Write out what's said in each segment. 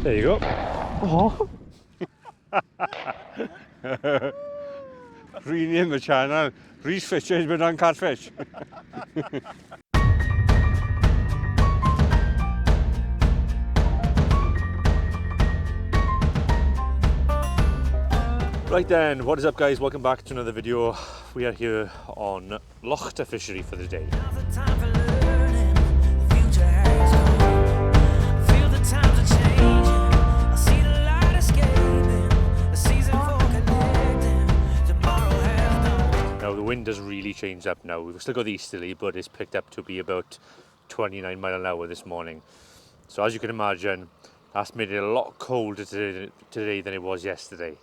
There you go. Oh. Rename the channel. Rhys fishes but on catfish. Right then, what is up guys? Welcome back to another video. We are here on Lochte fishery for the day. Now the wind has really changed up now. We've still got the easterly, but it's picked up to be about 29 mile an hour this morning. So as you can imagine, that's made it a lot colder today than it was yesterday.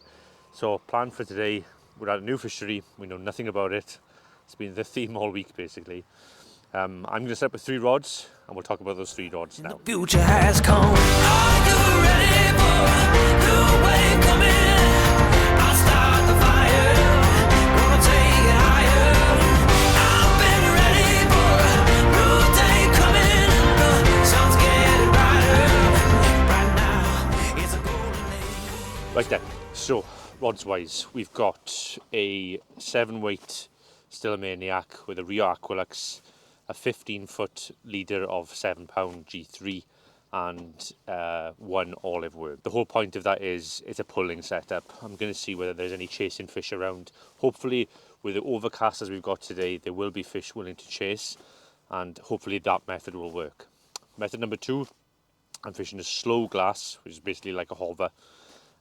So plan for today, we're at a new fishery, we know nothing about it. It's been the theme all week basically. I'm going to set up with 3 rods and we'll talk about those 3 rods now. The future has come. Are you ready for the wave coming? I'll start the fire. Gonna take it higher. I've been ready for a new day coming. The sun's getting brighter. Right now, it's a golden age. Right then, so rods wise, we've got a 7 weight Stillamaniac with a Rio Aquilux, a 15-foot leader of 7 pound G3 and 1 olive worm. The whole point of that is it's a pulling setup. I'm going to see whether there's any chasing fish around. Hopefully with the overcast as we've got today, there will be fish willing to chase and hopefully that method will work. Method number 2, I'm fishing a slow glass, which is basically like a hover.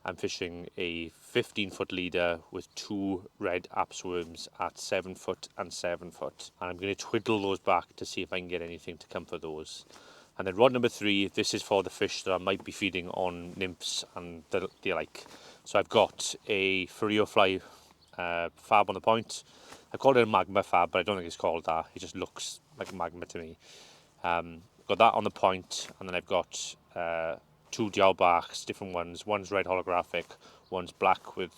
I'm fishing a 15-foot leader with 2 red apse worms at 7 foot and 7 foot. And I'm going to twiddle those back to see if I can get anything to come for those. And then rod number 3, this is for the fish that I might be feeding on nymphs and the like. So I've got a Furrio fly fab on the point. I called it a magma fab, but I don't think it's called that. It just looks like magma to me. Got that on the point, and then I've got 2 dialbachs, different ones. One's red holographic, one's black with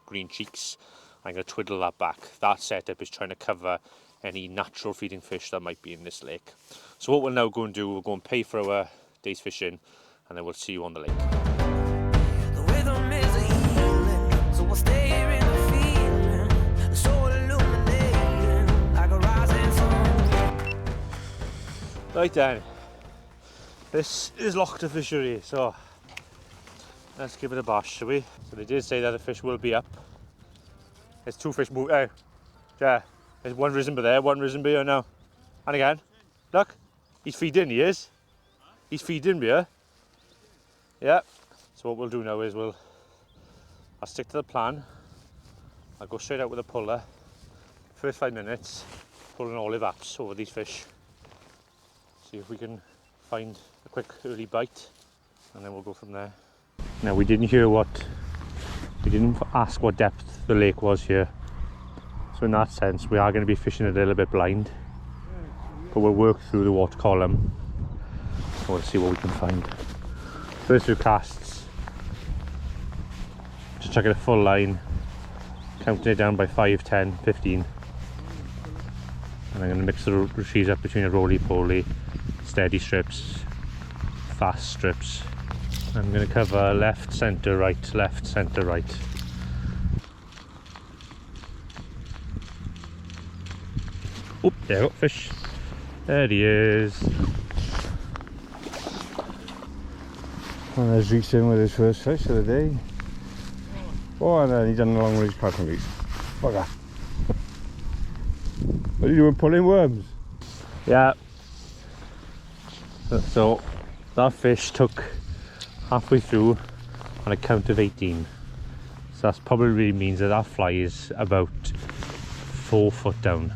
green cheeks. I'm going to twiddle that back. That setup is trying to cover any natural feeding fish that might be in this lake. So what we'll now go and do, we'll go and pay for our day's fishing, and then we'll see you on the lake. The rhythm is a healing, so we'll stay here in the feeling, so illuminating like a rising sun. Right then, this is Lochte fishery, so let's give it a bash, shall we? So they did say that the fish will be up. There's 2 fish moving. Hey, yeah, there's one risen by there, one risen by here now. And again, look, he's feeding, he is. He's feeding here. Yeah, so what we'll do now is I'll stick to the plan. I'll go straight out with a puller. First 5 minutes, pulling olive apse over these fish. See if we can find a quick early bite, and then we'll go from there. Now we didn't ask what depth the lake was here, so in that sense we are going to be fishing a little bit blind, but we'll work through the water column and we'll see what we can find. First 2 casts, just chucking a full line, counting it down by 5, 10, 15, and I'm going to mix the Rhys up between a roly-poly, steady strips, fast strips. I'm going to cover left, centre, right, left, centre, right. Oh, there we go, fish. There he is. And there's Rhys in with his first fish of the day. Oh, and then he's done a long range pack on Rhys. Look at that. What are you doing, pulling worms? Yeah. So that fish took halfway through on a count of 18. So that probably means that fly is about 4 foot down.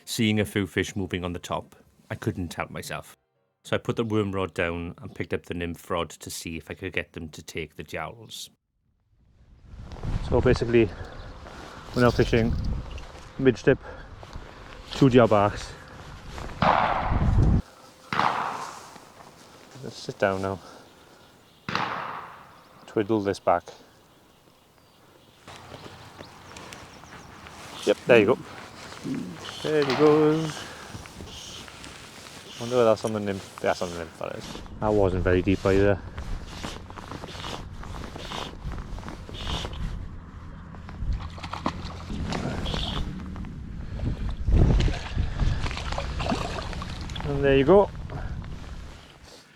Seeing a few fish moving on the top, I couldn't help myself. So I put the worm rod down and picked up the nymph rod to see if I could get them to take the jowls. So basically, we're now fishing mid-strip, 2 dialbachs. Let's sit down now. Twiddle this back. Yep, there you go. There he goes. Wonder whether that's on the nymph. That's on the nymph, that is. That wasn't very deep either. And there you go.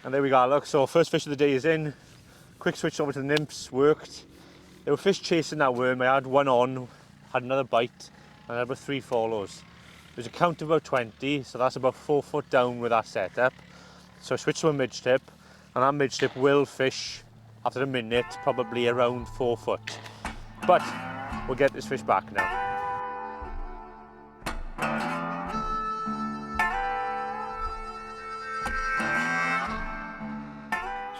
And there we go, look, so first fish of the day is in. Quick switch over to the nymphs, worked. There were fish chasing that worm. I had one on, had another bite, and I had about 3 follows. There's a count of about 20, so that's about 4 foot down with that setup. So I switched to a midge tip, and that midge tip will fish after a minute, probably around 4 foot. But we'll get this fish back now.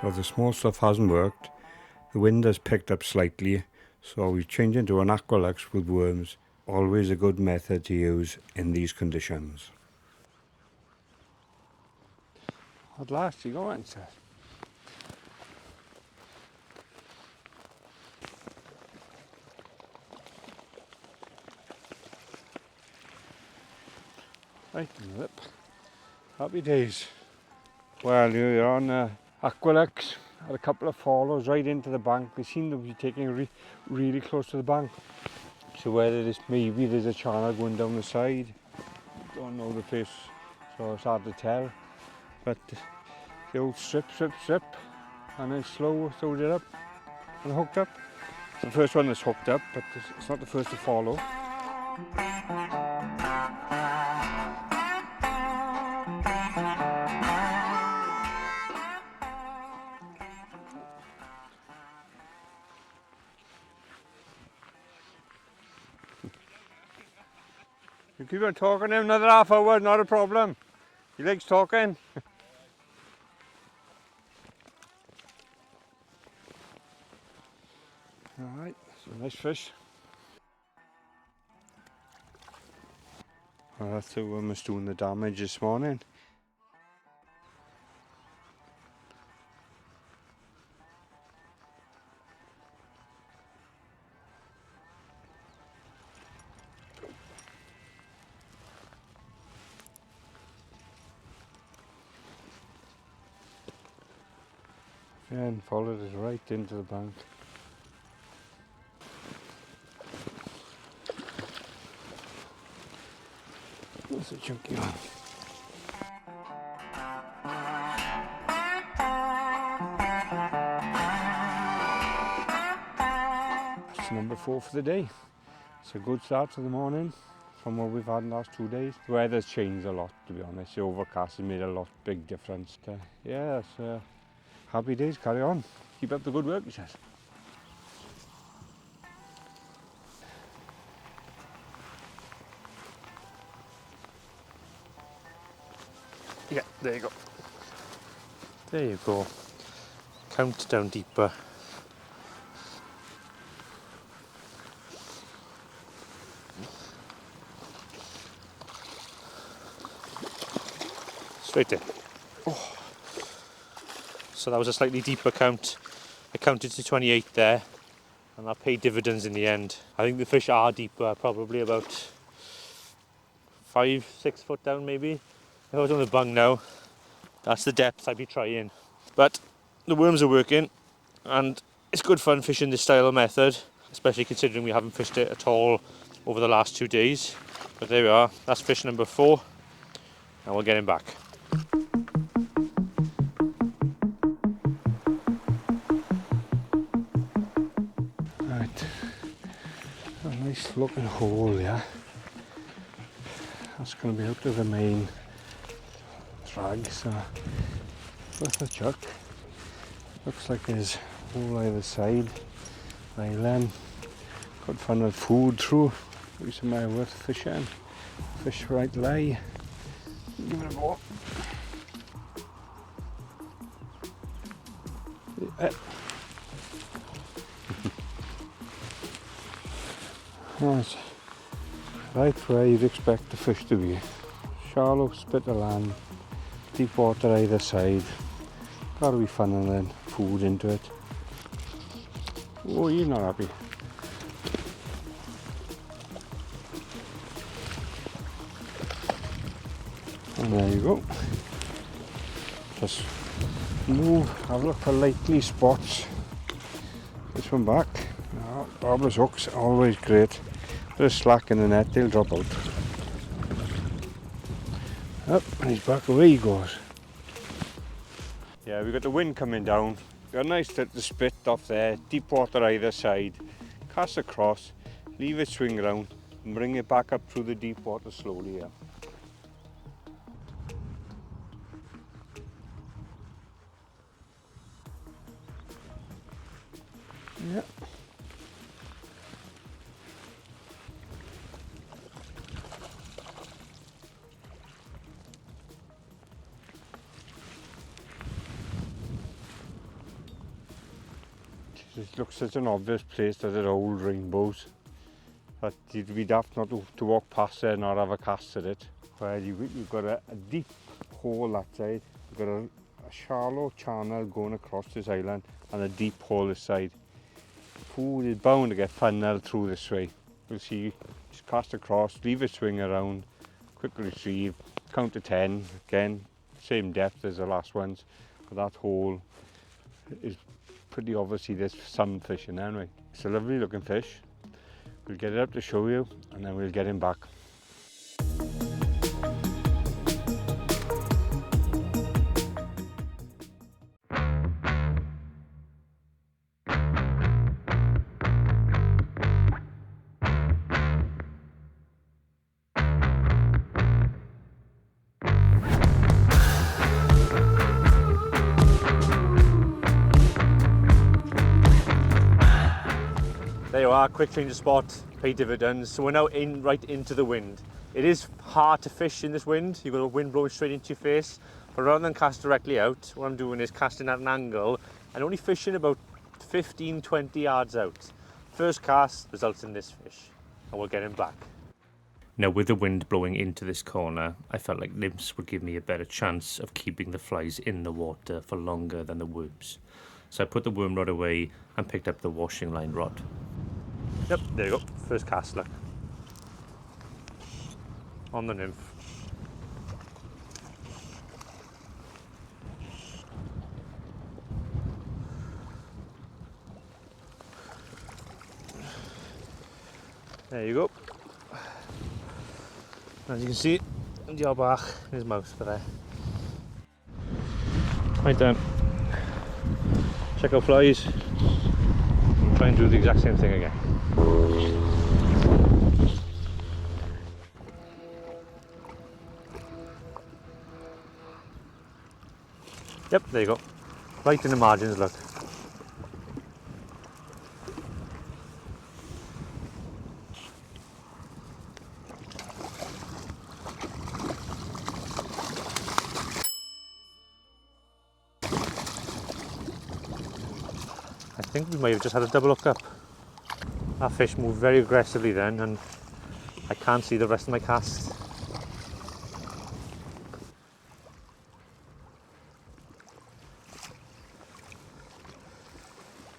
So the small stuff hasn't worked. The wind has picked up slightly, so we change into an aqualux with worms. Always a good method to use in these conditions. At last you go into it. Right in the lip. Happy days. Well, you're on aqualux. Had a couple of follows right into the bank. They seem to be taking really close to the bank. So whether this maybe there's a channel going down the side. Don't know the fish, so it's hard to tell. But the old strip, and then slowed it up and hooked up. It's the first one that's hooked up, but it's not the first to follow. You keep on talking to him another half hour, not a problem. He likes talking. Alright, it's a nice fish. Well, that's the worm that's doing the damage this morning. And followed it right into the bank. That's a chunky one. It's number 4 for the day. It's a good start to the morning from what we've had in the last 2 days. The weather's changed a lot, to be honest. The overcast has made a big difference. Yeah, it's happy days, carry on. Keep up the good work, he says. Yeah, there you go. There you go. Count down deeper. Straight in. Oh. So that was a slightly deeper count. I counted to 28 there, and that paid dividends in the end. I think the fish are deeper, probably about 5-6 foot down maybe. If I was on the bung now, that's the depth I'd be trying. But the worms are working, and it's good fun fishing this style of method, especially considering we haven't fished it at all over the last 2 days. But there we are, that's fish number 4, and we'll get him back. Right, a nice looking hole, yeah. That's going to be out of the main drag, so worth a chuck. Looks like there's a hole either side. I'll got fun with food through. Maybe somewhere worth fishing. Fish right lie. Give it a go. That's right where you'd expect the fish to be. Shallow spit of land, deep water either side. Gotta be fun and then food into it. Oh, you're not happy. And there you go. Just move, have a look for likely spots. This one back. Oh, barbless hooks, always great. Bit of slack in the net, they'll drop out. Up and he's back, away he goes. Yeah, we've got the wind coming down. Got a nice little spit off there, deep water either side. Cast across, leave it swing around and bring it back up through the deep water slowly here. Yeah. It looks such an obvious place that there are old rainbows. But you'd be daft not to walk past there and not have a cast at it. Well, you've got a deep hole that side. You've got a shallow channel going across this island and a deep hole this side. Food is bound to get funneled through this way. You'll see, just cast across, leave it swing around, quick retrieve, count to 10, again, same depth as the last ones. But that hole is pretty obviously there's some fish in there anyway. It's a lovely looking fish. We'll get it up to show you and then we'll get him back. There you are, quick change of spot, pay dividends. So we're now right into the wind. It is hard to fish in this wind. You've got a wind blowing straight into your face. But rather than cast directly out, what I'm doing is casting at an angle and only fishing about 15, 20 yards out. First cast results in this fish and we'll get him back. Now with the wind blowing into this corner, I felt like nymphs would give me a better chance of keeping the flies in the water for longer than the worms. So I put the worm rod away and picked up the washing line rod. Yep, there you go, first cast, look. On the nymph. There you go. As you can see, the bach in his mouth there. Right then. Check out flies. And try and do the exact same thing again. Yep, there you go. Right in the margins, look. I think we might have just had a double hook up. That fish moved very aggressively then and I can't see the rest of my cast.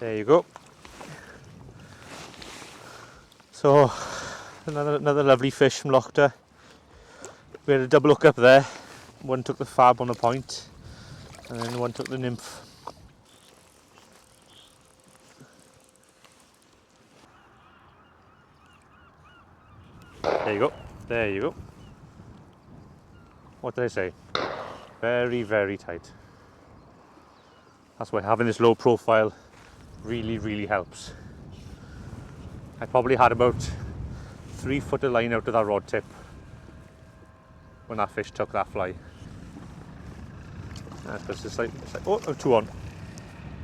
There you go. So another lovely fish from Lochter. We had a double hook up there. One took the fab on the point and then one took the nymph. There you go, there you go. What did I say? Very, very tight. That's why having this low profile really, really helps. I probably had about 3 foot of line out of that rod tip when that fish took that fly. That's just like, oh, 2 on.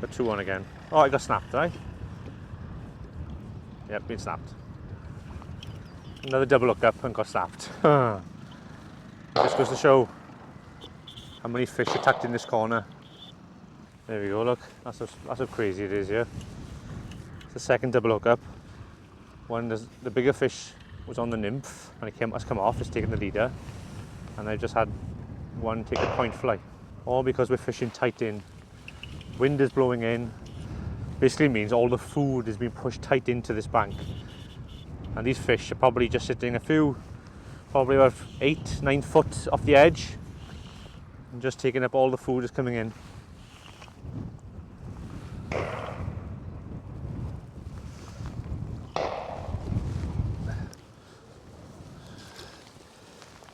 Got 2 on again. Oh, I got snapped, right? Yep, been snapped. Another double hook up and got snapped. Just goes to show how many fish are tucked in this corner. There we go, look. That's how crazy it is here. It's the second double hook up. The bigger fish was on the nymph and has come off, it's taken the leader. And I've just had one take a point fly. All because we're fishing tight in. Wind is blowing in. Basically means all the food is being pushed tight into this bank. And these fish are probably just sitting probably about 8, 9 foot off the edge and just taking up all the food that's coming in.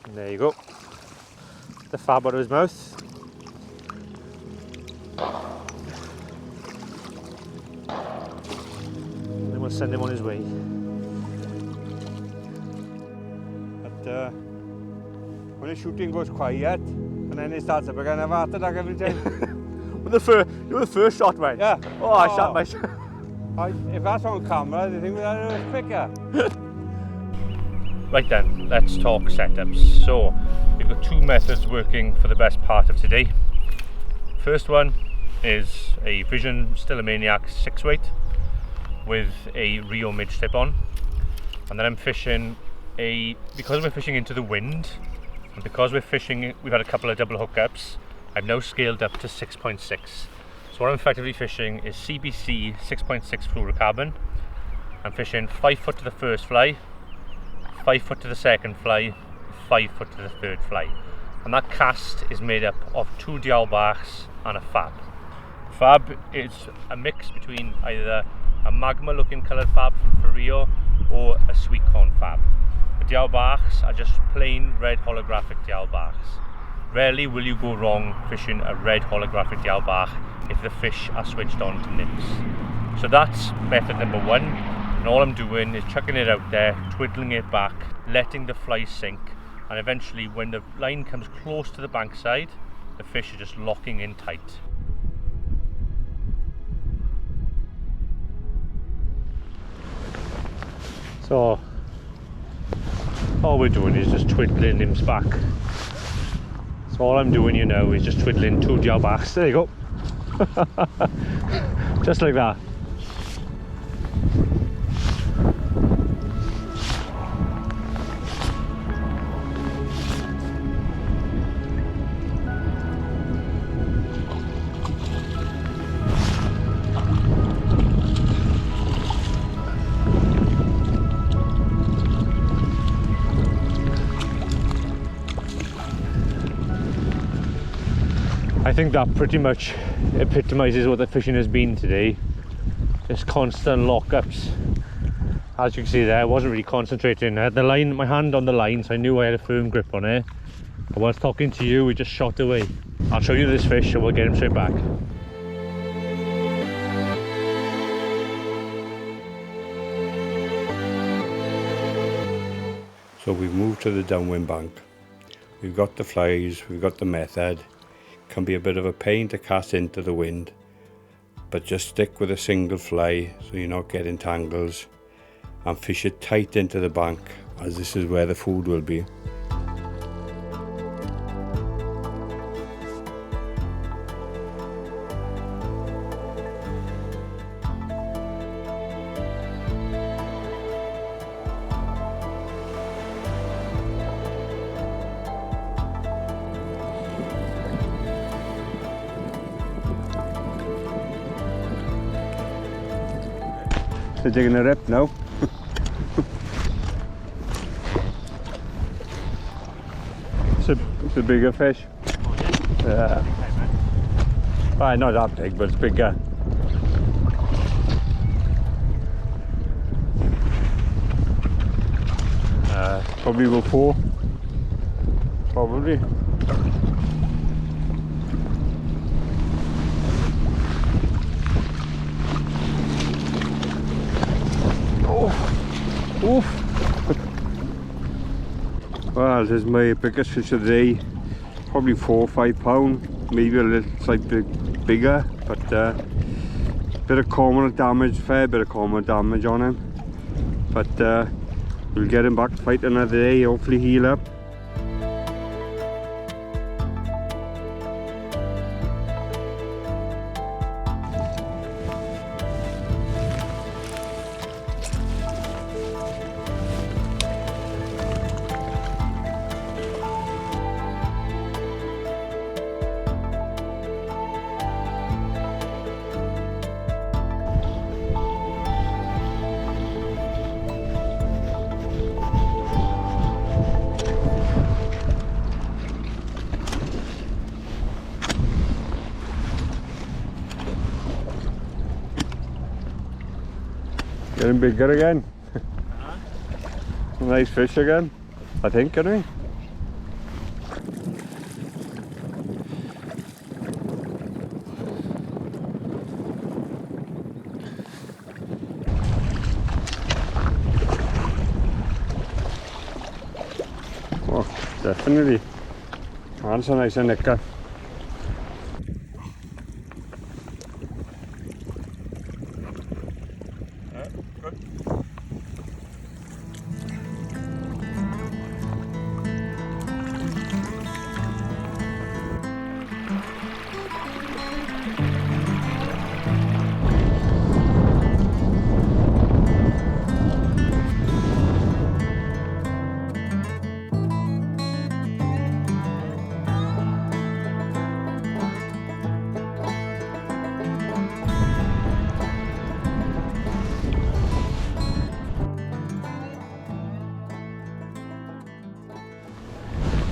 And there you go. the fab out of his mouth. And then we'll send him on his way. But when the shooting goes quiet, and then it starts up again, I've heart attack every time. When the first shot went? Yeah. Oh, I shot myself. If that's on camera, they think that it was quicker. Right then, let's talk setups. So, we've got two methods working for the best part of today. First one is a Vision Still a Maniac 6-weight with a Rio midge tip on. And then I'm fishing because we're fishing into the wind, and because we've had a couple of double hookups, I've now scaled up to 6.6. So what I'm effectively fishing is CBC 6.6 fluorocarbon. I'm fishing 5 foot to the first fly, 5 foot to the second fly, 5 foot to the third fly. And that cast is made up of 2 dialbachs and a fab. Fab is a mix between either a magma looking coloured fab from Rio or a sweet corn fab. The dialbachs are just plain red holographic dialbachs. Rarely will you go wrong fishing a red holographic dialbach if the fish are switched on to nymphs. So that's method number one, and all I'm doing is chucking it out there, twiddling it back, letting the fly sink, and eventually when the line comes close to the bankside, the fish are just locking in tight. So all we're doing is just twiddling nymphs back. So all I'm doing you know is just twiddling 2 dialbachs. There you go. Just like that. I think that pretty much epitomises what the fishing has been today. Just constant lockups. As you can see there, I wasn't really concentrating. I had my hand on the line, so I knew I had a firm grip on it. But whilst talking to you, we just shot away. I'll show you this fish and we'll get him straight back. So we've moved to the downwind bank. We've got the flies, we've got the method. Can be a bit of a pain to cast into the wind, but just stick with a single fly so you're not getting tangles, and fish it tight into the bank, as this is where the food will be. They're digging a rip now. It's a bigger fish. Yeah. Not that big, but it's bigger. Probably go 4. Probably. Oof. Well, this is my biggest fish of the day. Probably 4 or 5 pound, maybe a little slightly bigger, but bit of cormorant damage, fair bit of cormorant damage on him. But we'll get him back to fight another day, hopefully heal up. Getting bigger again. Nice fish again, I think, isn't he? Definitely. That's a nice nicker.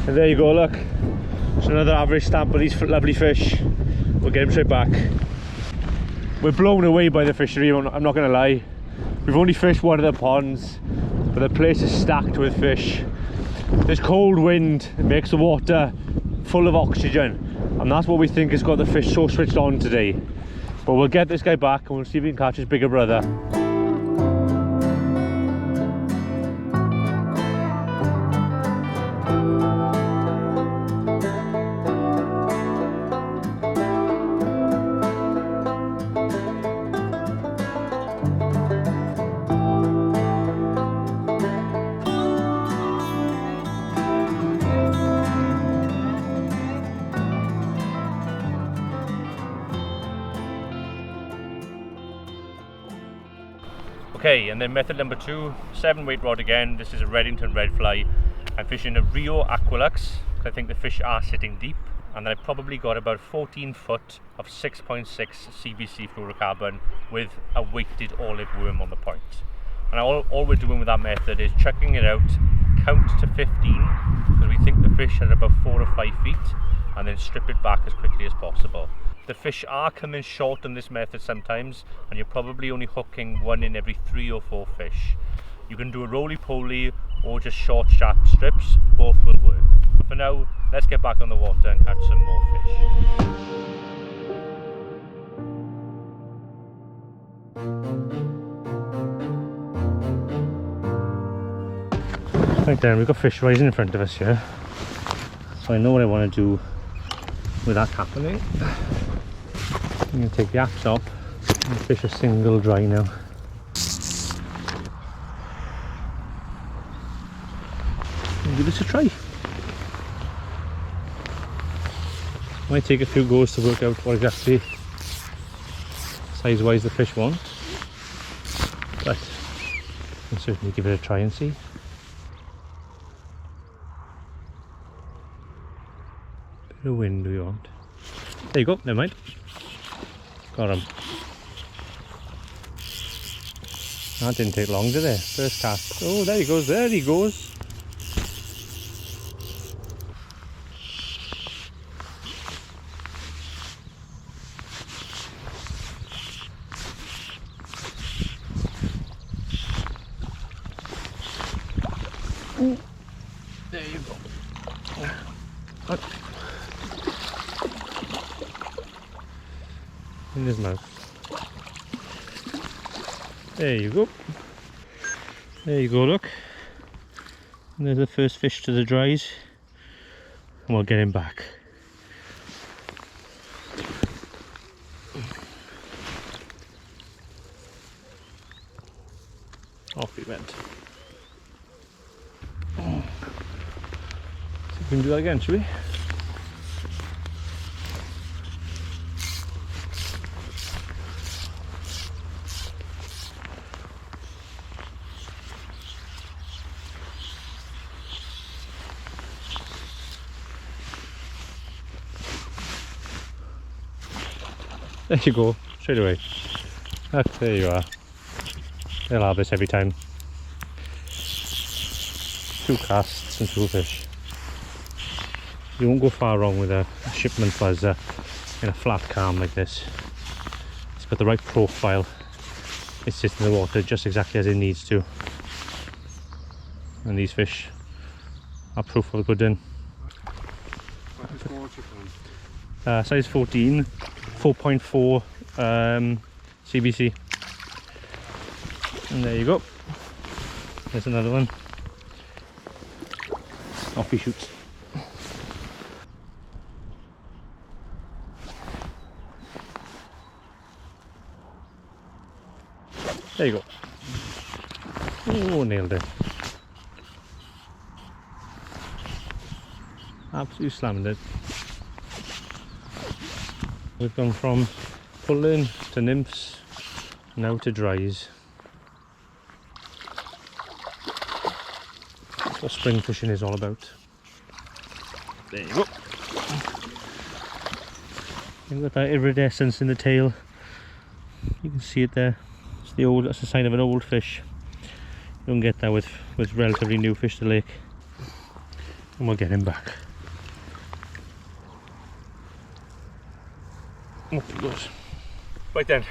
And there you go, look. It's another average stamp of these lovely fish. We'll get them straight back. We're blown away by the fishery, I'm not going to lie. We've only fished one of the ponds, but the place is stacked with fish. This cold wind makes the water full of oxygen, and that's what we think has got the fish so switched on today. But we'll get this guy back and we'll see if we can catch his bigger brother. Okay, and then method number 2, 7-weight rod again. This is a Reddington red fly. I'm fishing a Rio Aqualux. I think the fish are sitting deep, and then I've probably got about 14 foot of 6.6 CBC fluorocarbon with a weighted olive worm on the point. And all we're doing with that method is chucking it out, count to 15, because we think the fish are about 4 or 5 feet, and then strip it back as quickly as possible. The fish are coming short on this method sometimes, and you're probably only hooking 1 in every 3 or 4 fish. You can do a roly-poly or just short, sharp strips, both will work. For now, let's get back on the water and catch some more fish. Right then, we've got fish rising in front of us here. So I know what I want to do with that happening. I'm going to take the axe off and fish a single dry now. And give this a try. Might take a few goes to work out what exactly size wise the fish want, but I'll certainly give it a try and see. Bit of wind we want. There you go, never mind. Got him. That didn't take long, did it? First cast. Oh, there he goes, there he goes. Ooh. There you go. Oh. In his mouth. There you go. There you go, look. And there's the first fish to the dries. And we'll get him back. Off he went. See if we can do that again, shall we? There you go, straight away. There you are. They'll have this every time. 2 casts and 2 fish. You won't go far wrong with a shipment buzzer in a flat calm like this. It's got the right profile. It sits in the water just exactly as it needs to. And these fish are proof of a good in. Size 14. 4.4 CBC, and there you go. There's another one. Off he shoots. There you go. Oh, nailed it. Absolutely slammed it. We've gone from pulling to nymphs, now to dries. That's what spring fishing is all about. There you go. You've got that iridescence in the tail. You can see it there. It's the old. That's a sign of an old fish. You don't get that with relatively new fish to the lake. And we'll get him back. Up he goes. Right then,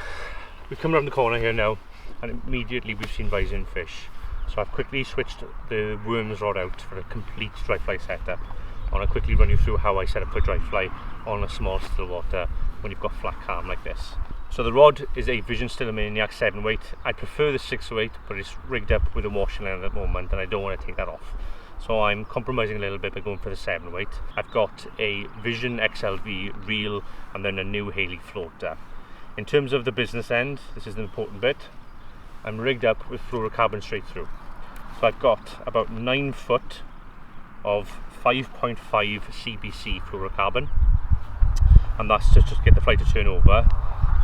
we've come around the corner here now, and immediately we've seen rising fish. So I've quickly switched the worms rod out for a complete dry fly setup. I want to quickly run you through how I set up a dry fly on a small still water when you've got flat calm like this. So the rod is a Vision Stillamaniac 7 weight. I prefer the 6 weight, but it's rigged up with a washing line at the moment and I don't want to take that off. So I'm compromising a little bit by going for the 7 weight. I've got a Vision XLV reel and then a new Haley floater. In terms of the business end, this is the important bit, I'm rigged up with fluorocarbon straight through. So I've got about 9 foot of 5.5 CBC fluorocarbon, and that's just to get the fly to turn over.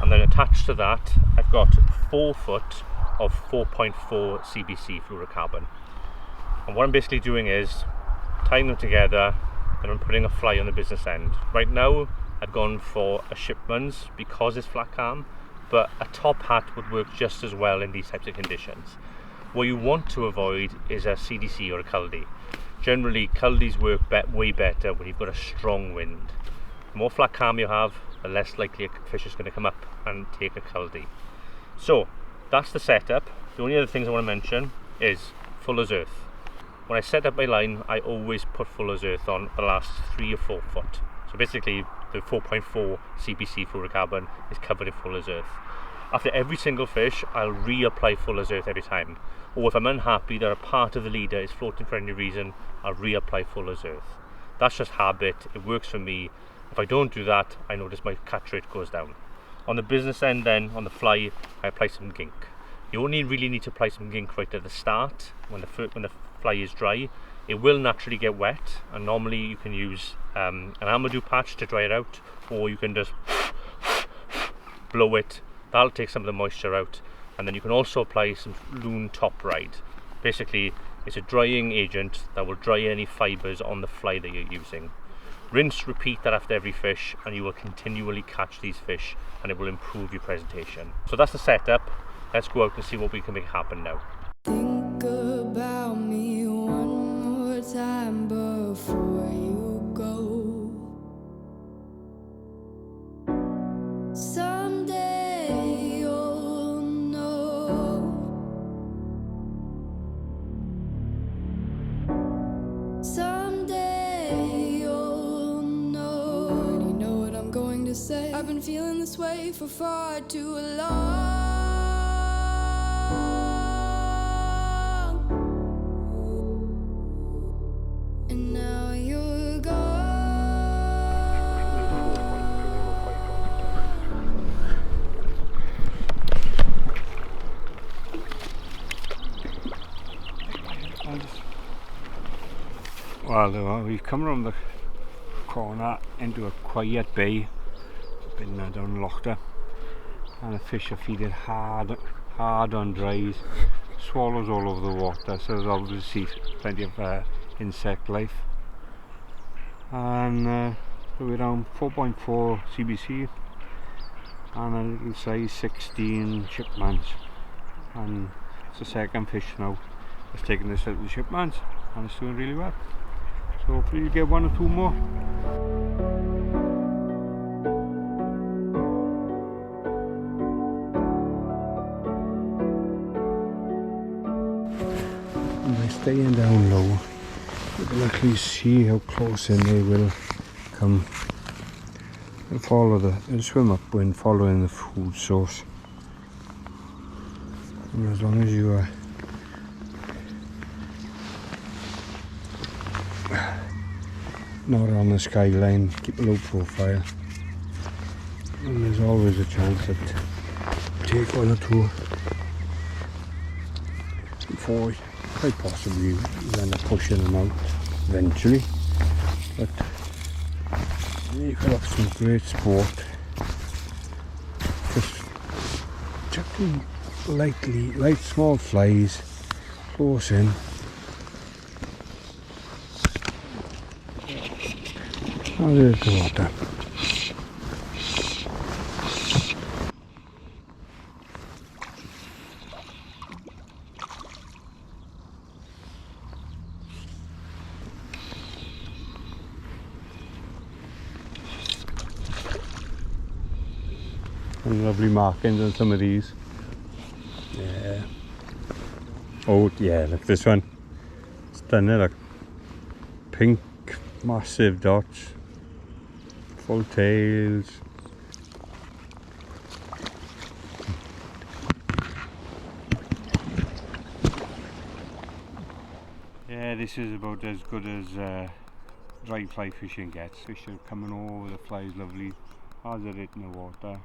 And then attached to that, I've got 4 foot of 4.4 CBC fluorocarbon. And what I'm basically doing is tying them together, and I'm putting a fly on the business end. Right now, I've gone for a shipman's because it's flat calm, but a top hat would work just as well in these types of conditions. What you want to avoid is a CDC or a culdy. Generally, culdies work way better when you've got a strong wind. The more flat calm you have, the less likely a fish is going to come up and take a culdy. So that's the setup. The only other things I want to mention is Fuller's Earth. When I set up my line, I always put Fuller's Earth on the last 3 or 4 foot. So basically the 4.4 CBC fluorocarbon is covered in Fuller's Earth. After every single fish, I'll reapply Fuller's Earth every time. Or if I'm unhappy that a part of the leader is floating for any reason, I'll reapply Fuller's Earth. That's just habit, it works for me. If I don't do that, I notice my catch rate goes down. On the business end then, on the fly, I apply some gink. You only really need to apply some gink right at the start, when the fly is dry. It will naturally get wet, and normally you can use an Amadou patch to dry it out, or you can just blow it. That'll take some of the moisture out, and then you can also apply some Loon Top Ride. Basically, it's a drying agent that will dry any fibres on the fly that you're using. Rinse, repeat that after every fish, and you will continually catch these fish, and it will improve your presentation. So that's the setup. Let's go out and see what we can make happen now. Think about me one more time before you go. Someday you'll know. Someday you'll know. You know what I'm going to say. I've been feeling this way for far too long. And now you're gone. Well, we've come around the corner into a quiet bay. Been down Lochter, and the fish are feeding hard on dries. Swallows all over the water, so there's obviously plenty of insect life. And so we're down 4.4 CBC and a little size 16 shipmans, and it's the second fish now that's taken this little shipmans, and it's doing really well. So hopefully you get 1 or 2 more. And by staying down low, you can actually see how close in they will come. They'll swim upwind, following the food source. And as long as you are not on the skyline, keep a low profile, and there's always a chance that take 1 or 2. before. Quite possibly we'll end up pushing them out eventually. But you could have some great sport. Just chucking light small flies close in. Oh, there's the water. And lovely markings on some of these. Yeah. Oh yeah, look this one. Stunning, look. Pink, massive dots. Full tails. Yeah, this is about as good as dry fly fishing gets. Fish are coming over, the fly's lovely. As it hit in the water.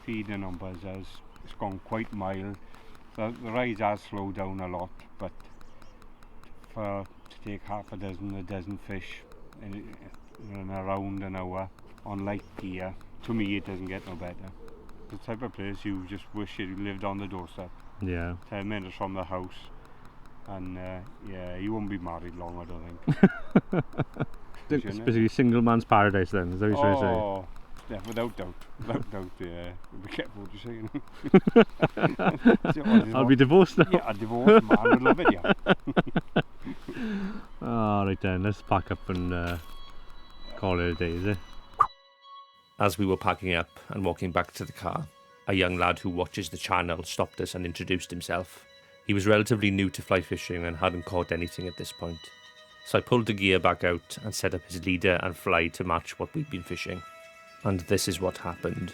Feeding on buzzers. It's gone quite mild. The rise has slowed down a lot, but to take half a dozen fish in around an hour on light gear, to me it doesn't get no better. The type of place you just wish you lived on the doorstep. Yeah. 10 minutes from the house, and yeah, you won't be married long, I don't think. It's basically single man's paradise then, is that what you're trying to say? Yeah, without doubt, yeah. Be careful what you're saying. I'll be divorced now. Yeah, a divorced man would love it, yeah. Right then, let's pack up and call it a day, is it? As we were packing up and walking back to the car, a young lad who watches the channel stopped us and introduced himself. He was relatively new to fly fishing and hadn't caught anything at this point. So I pulled the gear back out and set up his leader and fly to match what we'd been fishing. And this is what happened.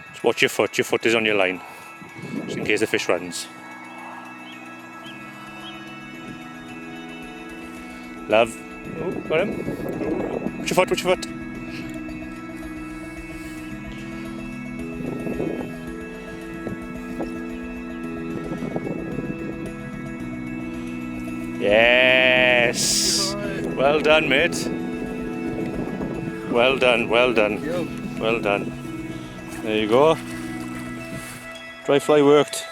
Just watch your foot is on your line, just in case the fish runs. Love. Oh, got him. Watch your foot. Yes! Well done, mate. Well done. Well done. There you go. Dry fly worked.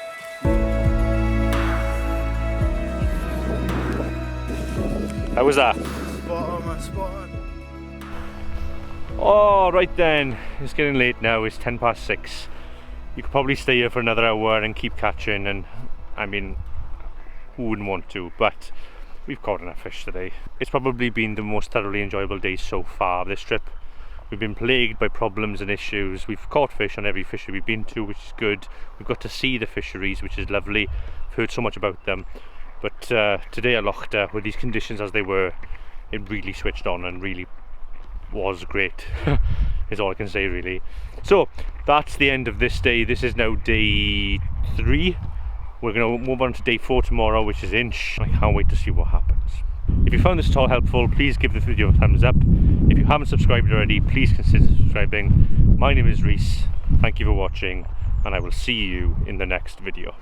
How was that? Spot on. Oh, right then. It's getting late now. It's 6:10. You could probably stay here for another hour and keep catching, and I mean, who wouldn't want to, but we've caught enough fish today. It's probably been the most thoroughly enjoyable day so far of this trip. We've been plagued by problems and issues. We've caught fish on every fishery we've been to, which is good. We've got to see the fisheries, which is lovely. I've heard so much about them. But today at Lochta, with these conditions as they were, it really switched on and really was great, is all I can say really. So that's the end of this day. This is now day 3. We're going to move on to day 4 tomorrow, which is Inch. I can't wait to see what happens. If you found this at all helpful, please give the video a thumbs up. If you haven't subscribed already, please consider subscribing. My name is Rhys. Thank you for watching, and I will see you in the next video.